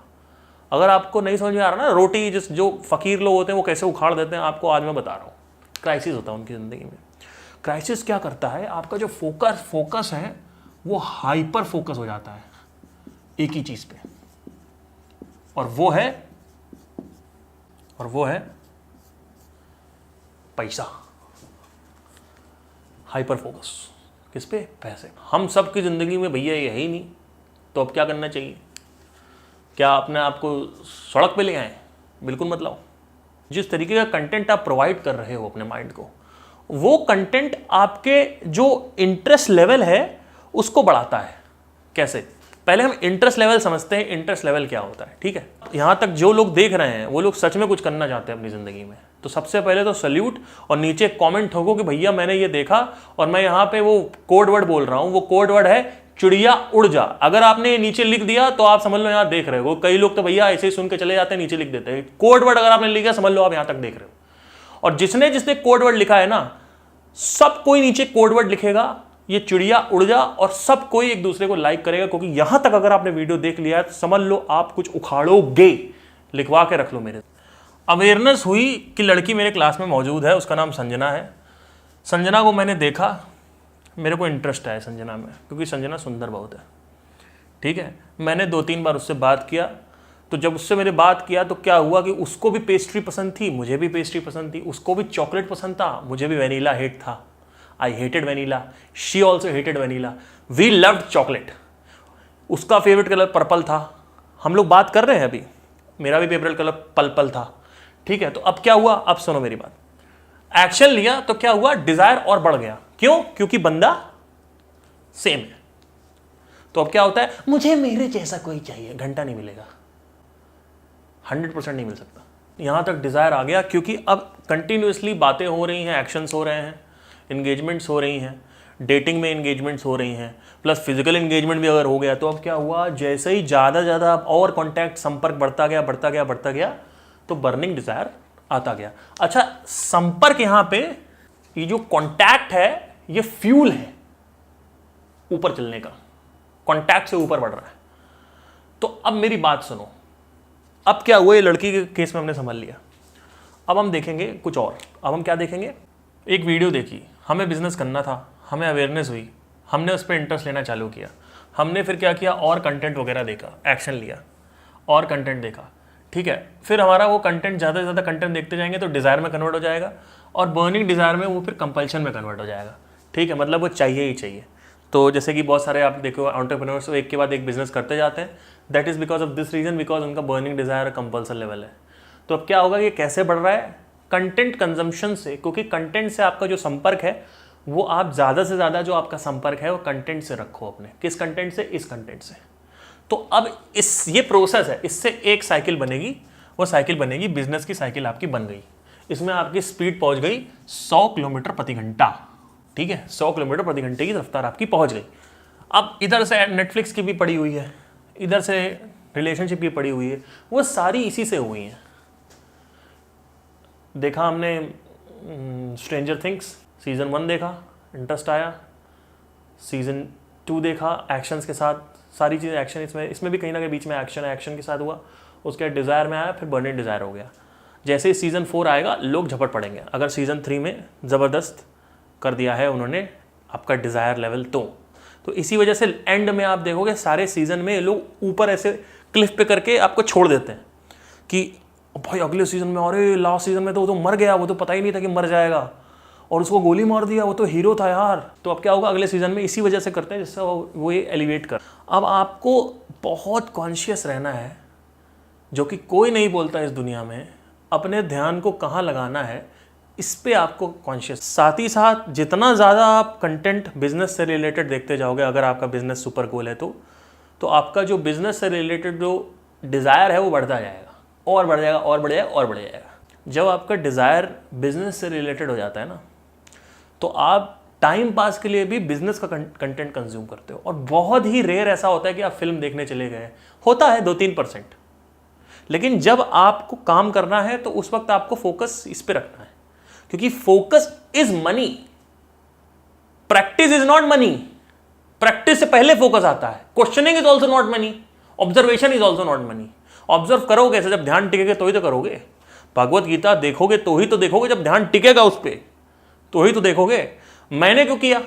A: अगर आपको नहीं समझ में आ रहा ना, रोटी जो फकीर लोग होते हैं वो कैसे उखाड़ देते हैं, आपको आज मैं बता रहा हूँ। क्राइसिस होता है उनकी ज़िंदगी में। क्राइसिस क्या करता है, आपका जो फोकस है वो हाइपर फोकस हो जाता है एक ही चीज़ पे, और वो है पैसा। हाइपर फोकस किस पे? पैसे। हम सब की ज़िंदगी में भैया ये है ही नहीं, तो अब क्या करना चाहिए? क्या अपने आप को सड़क पे ले आए? बिल्कुल मत लाओ। जिस तरीके का कंटेंट आप प्रोवाइड कर रहे हो अपने माइंड को, वो कंटेंट आपके जो इंटरेस्ट लेवल है उसको बढ़ाता है। कैसे? पहले हम इंटरेस्ट लेवल समझते हैं। इंटरेस्ट लेवल क्या होता है, ठीक है? यहाँ तक जो लोग देख रहे हैं वो लोग सच में कुछ करना चाहते हैं अपनी ज़िंदगी में, तो सबसे पहले तो सल्यूट, और नीचे कमेंट ठोको कि भैया मैंने ये देखा और मैं यहाँ पे वो कोड वर्ड बोल रहा हूँ। वो कोड वर्ड है चिड़िया उड़ जा। अगर आपने ये नीचे लिख दिया तो आप समझ लो यहाँ देख रहे हो। कई लोग तो भैया ऐसे ही सुन के चले जाते हैं, नीचे लिख देते हैं कोड वर्ड। अगर आपने लिखा समझ लो आप यहाँ तक देख रहे हो। और जिसने कोड वर्ड लिखा है ना, सब कोई नीचे कोड वर्ड लिखेगा ये चिड़िया उड़ जा, और सब कोई एक दूसरे को लाइक करेगा, क्योंकि यहां तक अगर आपने वीडियो देख लिया है तो समझ लो आप कुछ उखाड़ोगे। लिखवा के रख लो मेरे। अवेयरनेस हुई कि लड़की मेरे क्लास में मौजूद है, उसका नाम संजना है। संजना को मैंने देखा, मेरे को इंटरेस्ट है संजना में, क्योंकि संजना सुंदर बहुत है, ठीक है। मैंने 2-3 बार उससे बात किया, तो जब उससे मैंने बात किया तो क्या हुआ कि उसको भी पेस्ट्री पसंद थी, मुझे भी पेस्ट्री पसंद थी। उसको भी चॉकलेट पसंद था, मुझे भी वैनिला हेट था। I hated vanilla. She also hated vanilla. We loved chocolate. उसका फेवरेट कलर पर्पल था। हम लोग बात कर रहे हैं अभी, मेरा भी फेवरेट कलर पर्पल था, ठीक है, तो अब क्या हुआ, अब सुनो मेरी बात, एक्शन लिया तो क्या हुआ, डिजायर और बढ़ गया। क्यों? क्योंकि बंदा सेम है। तो अब क्या होता है, मुझे मेरे जैसा कोई चाहिए, घंटा नहीं मिलेगा, 100% नहीं मिल सकता। यहां तक डिजायर आ गया क्योंकि अब कंटिन्यूसली बातें हो रही हैं, एक्शंस हो रहे हैं, इंगेजमेंट्स हो रही हैं, डेटिंग में इंगेजमेंट्स हो रही हैं, प्लस फिजिकल इंगेजमेंट भी अगर हो गया, तो अब क्या हुआ, जैसे ही ज़्यादा और कॉन्टैक्ट संपर्क बढ़ता गया, तो बर्निंग डिजायर आता गया। अच्छा, संपर्क यहां पे, ये जो कॉन्टैक्ट है ये फ्यूल है ऊपर चलने का, कॉन्टैक्ट से ऊपर बढ़ रहा है। तो अब मेरी बात सुनो, अब क्या हुआ, ये लड़की के केस में हमने समझ लिया। अब हम देखेंगे कुछ और। अब हम क्या देखेंगे, एक वीडियो देखी, हमें बिजनेस करना था, हमें अवेयरनेस हुई, हमने उस पर इंटरेस्ट लेना चालू किया, हमने फिर क्या किया, और कंटेंट वगैरह देखा, एक्शन लिया और कंटेंट देखा, ठीक है। फिर हमारा वो कंटेंट, ज़्यादा से ज़्यादा कंटेंट देखते जाएंगे तो डिज़ायर में कन्वर्ट हो जाएगा, और बर्निंग डिज़ायर में वो फिर कंपल्शन में कन्वर्ट हो जाएगा, ठीक है। मतलब वो चाहिए ही चाहिए। तो जैसे कि बहुत सारे आप देखो एंटरप्रेन्योर्स एक के बाद एक बिजनेस करते जाते हैं, that is because of this reason, because उनका बर्निंग डिज़ायर कंपल्सन लेवल है। तो अब क्या होगा, ये कैसे बढ़ रहा है, कंटेंट कंजम्पशन से, क्योंकि कंटेंट से आपका जो संपर्क है वो आप ज़्यादा से ज़्यादा जो आपका संपर्क है वो कंटेंट से रखो अपने। किस कंटेंट से? इस कंटेंट से। तो अब ये प्रोसेस है, इससे एक साइकिल बनेगी, वो साइकिल बनेगी, बिजनेस की साइकिल आपकी बन गई। इसमें आपकी स्पीड पहुंच गई 100 किलोमीटर प्रति घंटा, ठीक है, 100 किलोमीटर प्रति घंटे की रफ्तार आपकी पहुंच गई। अब इधर से नेटफ्लिक्स की भी पड़ी हुई है, इधर से रिलेशनशिप की पड़ी हुई है, वो सारी इसी से हुई हैं। देखा हमने स्ट्रेंजर थिंग्स सीज़न 1 देखा, इंटरेस्ट आया, सीज़न 2 देखा, एक्शंस के साथ सारी चीज़ें एक्शन, इसमें भी कहीं ना कहीं बीच में एक्शन है, एक्शन के साथ हुआ, उसके बाद डिज़ायर में आया, फिर बर्निंग डिज़ायर हो गया। जैसे ही सीज़न 4 आएगा लोग झपट पड़ेंगे, अगर सीज़न 3 में ज़बरदस्त कर दिया है उन्होंने आपका डिज़ायर लेवल। तो इसी वजह से एंड में आप देखोगे सारे सीज़न में लोग ऊपर ऐसे क्लिफ पे करके आपको छोड़ देते हैं कि भाई अगले सीज़न में, अरे लास्ट सीज़न में तो वो तो मर गया, वो तो पता ही नहीं था कि मर जाएगा, और उसको गोली मार दिया, वो तो हीरो था यार। तो अब क्या होगा, अगले सीज़न में इसी वजह से करते हैं जिससे वो ये एलिवेट कर। अब आपको बहुत कॉन्शियस रहना है, जो कि कोई नहीं बोलता इस दुनिया में, अपने ध्यान को कहाँ लगाना है इस पे आपको कॉन्शियस। साथ ही साथ जितना ज़्यादा आप कंटेंट बिजनेस से रिलेटेड देखते जाओगे, अगर आपका बिजनेस सुपर गोल है तो आपका जो बिजनेस से रिलेटेड जो डिज़ायर है वो बढ़ता जाएगा, और बढ़ जाएगा, और बढ़ जाएगा, और बढ़ जाएगा। जब आपका डिज़ायर बिजनेस से रिलेटेड हो जाता है ना, तो आप टाइम पास के लिए भी बिजनेस का कंटेंट कंज्यूम करते हो। और बहुत ही रेयर ऐसा होता है कि आप फिल्म देखने चले गए, होता है 2-3%, लेकिन जब आपको काम करना है तो उस वक्त आपको फोकस इस पे रखना है, क्योंकि focus is money, practice is not money. Practice से पहले फोकस आता है। Questioning is also not money, observation is also not money. Observe करोगे कैसे? जब ध्यान टिकेगा तो ही तो करोगे। भगवत गीता देखोगे तो ही तो देखोगे, जब ध्यान टिकेगा उस पर तो ही तो देखोगे। मैंने क्यों किया,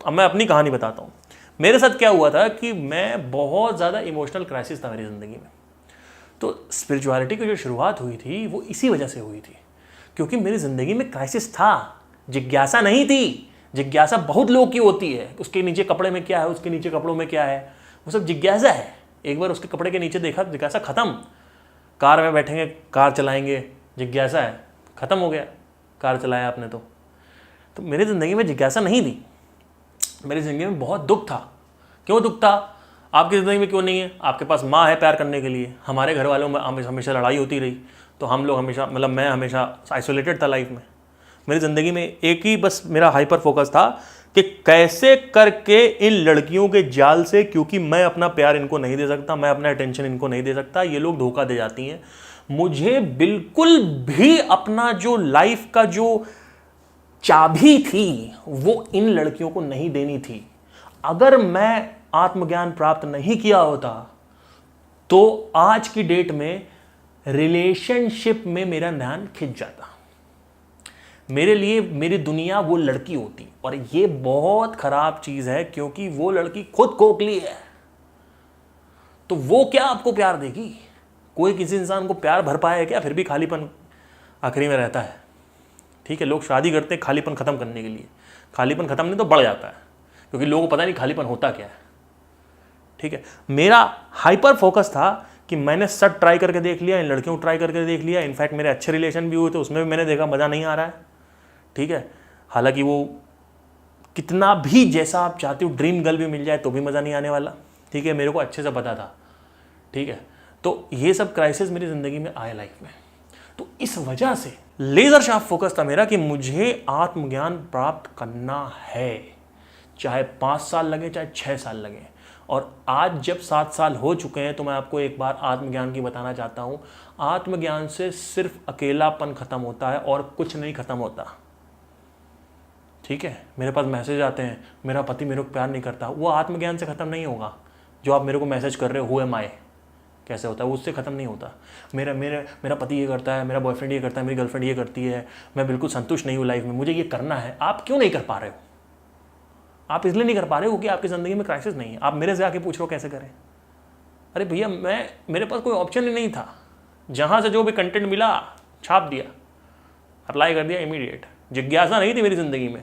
A: अब मैं अपनी कहानी बताता हूँ। मेरे साथ क्या हुआ था कि मैं बहुत ज़्यादा इमोशनल क्राइसिस था मेरी ज़िंदगी में। तो स्पिरिचुअलिटी की जो शुरुआत हुई थी वो इसी वजह से हुई थी, क्योंकि मेरी ज़िंदगी में क्राइसिस था, जिज्ञासा नहीं थी। जिज्ञासा बहुत लोगों की होती है, उसके नीचे कपड़े में क्या है, उसके नीचे कपड़ों में क्या है, वो सब जिज्ञासा है। एक बार उसके कपड़े के नीचे देखा, जिज्ञासा खत्म। कार में बैठेंगे, कार चलाएंगे, जिज्ञासा है, ख़त्म हो गया, कार चलाया आपने तो मेरी ज़िंदगी में जिज्ञासा नहीं थी। मेरी ज़िंदगी में बहुत दुख था। क्यों दुख था? आपकी ज़िंदगी में क्यों नहीं है? आपके पास माँ है प्यार करने के लिए, हमारे घर वालों में हमेशा लड़ाई होती रही, तो हम लोग हमेशा, मतलब मैं हमेशा आइसोलेटेड था लाइफ में। मेरी ज़िंदगी में एक ही बस मेरा हाइपर फोकस था कि कैसे करके इन लड़कियों के जाल से, क्योंकि मैं अपना प्यार इनको नहीं दे सकता, मैं अपना अटेंशन इनको नहीं दे सकता, ये लोग धोखा दे जाती हैं। मुझे बिल्कुल भी अपना जो लाइफ का जो चाबी थी वो इन लड़कियों को नहीं देनी थी। अगर मैं आत्मज्ञान प्राप्त नहीं किया होता तो आज की डेट में रिलेशनशिप में मेरा ध्यान खिंच जाता। मेरे लिए मेरी दुनिया वो लड़की होती, और ये बहुत खराब चीज है, क्योंकि वो लड़की खुद खोखली है। तो वो क्या आपको प्यार देगी? कोई किसी इंसान को प्यार भर पाए क्या? फिर भी खालीपन आखिरी में रहता है। ठीक है, लोग शादी करते हैं खालीपन खत्म करने के लिए, खालीपन खत्म नहीं तो बढ़ जाता है, क्योंकि लोगों को पता नहीं खालीपन होता क्या है। ठीक है, मेरा हाइपर फोकस था कि मैंने सब ट्राई करके देख लिया, इन लड़कियों को ट्राई करके देख लिया, इनफैक्ट मेरे अच्छे रिलेशन भी हुए थे, उसमें भी मैंने देखा मज़ा नहीं आ रहा है, ठीक है। हालांकि वो कितना भी जैसा आप चाहते हो ड्रीम गर्ल भी मिल जाए तो भी मज़ा नहीं आने वाला, ठीक है, मेरे को अच्छे से पता था, ठीक है। तो ये सब क्राइसिस मेरी ज़िंदगी में आए लाइफ में, तो इस वजह से लेज़र शार्प फोकस था मेरा कि मुझे आत्मज्ञान प्राप्त करना है, चाहे 5 साल लगे चाहे 6 साल लगे। और आज जब 7 साल हो चुके हैं तो मैं आपको एक बार आत्मज्ञान की बताना चाहता हूँ। आत्मज्ञान से सिर्फ अकेलापन खत्म होता है और कुछ नहीं खत्म होता, ठीक है। मेरे पास मैसेज आते हैं मेरा पति मेरे को प्यार नहीं करता, वो आत्मज्ञान से ख़त्म नहीं होगा। जो आप मेरे को मैसेज कर रहे हो हु एम आई कैसे होता है, उससे ख़त्म नहीं होता। मेरा पति ये करता है, मेरा बॉयफ्रेंड ये करता है, मेरी गर्लफ्रेंड ये करती है, मैं बिल्कुल संतुष्ट नहीं हूँ लाइफ में, मुझे ये करना है। आप क्यों नहीं कर पा रहे हो? आप इसलिए नहीं कर पा रहे हो कि आपकी ज़िंदगी में क्राइसिस नहीं है। आप मेरे से आके पूछ रहे हो कैसे करें? अरे भैया मेरे पास कोई ऑप्शन ही नहीं था, जहाँ से जो भी कंटेंट मिला छाप दिया, अप्लाई कर दिया इमीडिएट। जिज्ञासा नहीं थी मेरी ज़िंदगी में।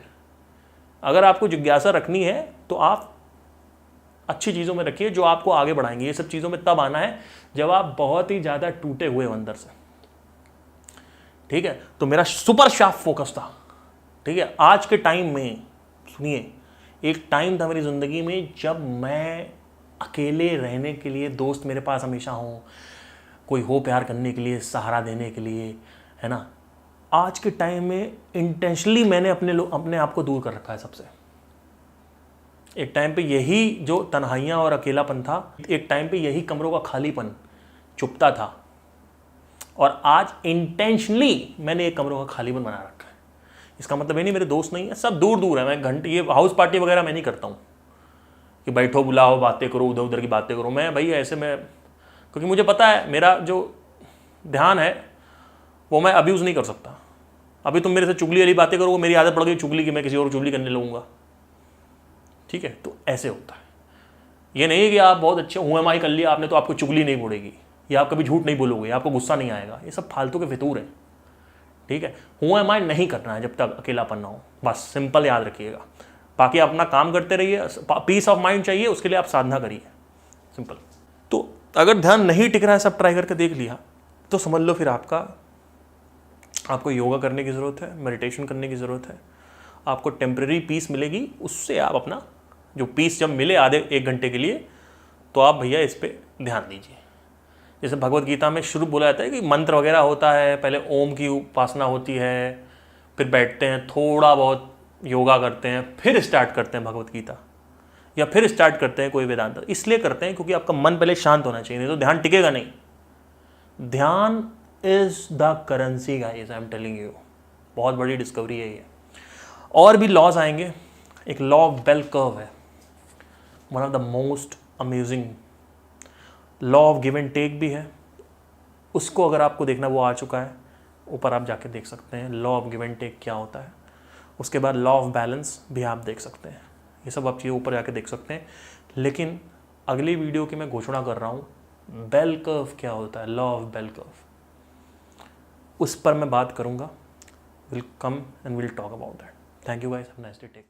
A: अगर आपको जिज्ञासा रखनी है तो आप अच्छी चीज़ों में रखिए जो आपको आगे बढ़ाएंगे। ये सब चीज़ों में तब आना है जब आप बहुत ही ज़्यादा टूटे हुए हो अंदर से, ठीक है। तो मेरा सुपर शार्प फोकस था, ठीक है। आज के टाइम में सुनिए, एक टाइम था मेरी ज़िंदगी में जब मैं अकेले रहने के लिए दोस्त मेरे पास हमेशा हो, कोई हो प्यार करने के लिए, सहारा देने के लिए, है ना। आज के टाइम में इंटेंशनली मैंने अपने आप को दूर कर रखा है सबसे। एक टाइम पे यही जो तन्हाइयाँ और अकेलापन था, एक टाइम पे यही कमरों का खालीपन चुपता था, और आज इंटेंशनली मैंने एक कमरों का खालीपन बना रखा है। इसका मतलब ये नहीं मेरे दोस्त नहीं है, सब दूर दूर है। मैं घंटे ये हाउस पार्टी वगैरह मैं नहीं करता हूँ कि बैठो बुलाओ बातें करो, उधर उधर की बातें करो। मैं भाई ऐसे में, क्योंकि मुझे पता है मेरा जो ध्यान है वो मैं अब्यूज़ नहीं कर सकता। अभी तुम मेरे से चुगली वाली बातें करोगे, मेरी आदत पड़ गई चुगली की, मैं किसी और चुगली करने लगूंगा, ठीक है। तो ऐसे होता है। ये नहीं है कि आप बहुत अच्छे हु एम आई कर लिया आपने तो आपको चुगली नहीं पड़ेगी, या आप कभी झूठ नहीं बोलोगे, आपको गुस्सा नहीं आएगा। ये सब फालतू के फितूर हैं, ठीक है। हु एम आई नहीं करना है जब तक अकेलापन ना हो, बस सिंपल याद रखिएगा। बाकी आप अपना काम करते रहिए, पीस ऑफ माइंड चाहिए उसके लिए आप साधना करिए, सिंपल। तो अगर ध्यान नहीं टिक रहा है, सब ट्राई करके देख लिया, तो समझ लो फिर आपको योगा करने की ज़रूरत है, मेडिटेशन करने की ज़रूरत है। आपको टेम्प्रेरी पीस मिलेगी, उससे आप अपना जो पीस जब मिले आधे 1 घंटे के लिए, तो आप भैया इस पर ध्यान दीजिए। जैसे भगवत गीता में शुरू बोला जाता है कि मंत्र वगैरह होता है, पहले ओम की उपासना होती है, फिर बैठते हैं थोड़ा बहुत योगा करते हैं, फिर स्टार्ट करते हैं भगवत गीता, या फिर स्टार्ट करते हैं कोई वेदांत। इसलिए करते हैं क्योंकि आपका मन पहले शांत होना चाहिए, नहीं तो ध्यान टिकेगा नहीं। ध्यान is the currency guys, I am telling you. बहुत बड़ी डिस्कवरी है ये। और भी लॉज आएंगे। एक लॉ ऑफ बेल कर्व है, one of the most amazing. Law of give and take भी है, उसको अगर आपको देखना वो आ चुका है, ऊपर आप जाके देख सकते हैं law of give and take क्या होता है। उसके बाद लॉ ऑफ बैलेंस भी आप देख सकते हैं। ये सब आप चीज़ें ऊपर जाके देख सकते हैं। लेकिन अगली वीडियो की मैं घोषणा कर रहा हूँ, बेल कर्व क्या होता है, लॉ ऑफ बेल कर्व, उस पर मैं बात करूँगा। Will come and will talk about that. Thank you guys, have a nice day, take care.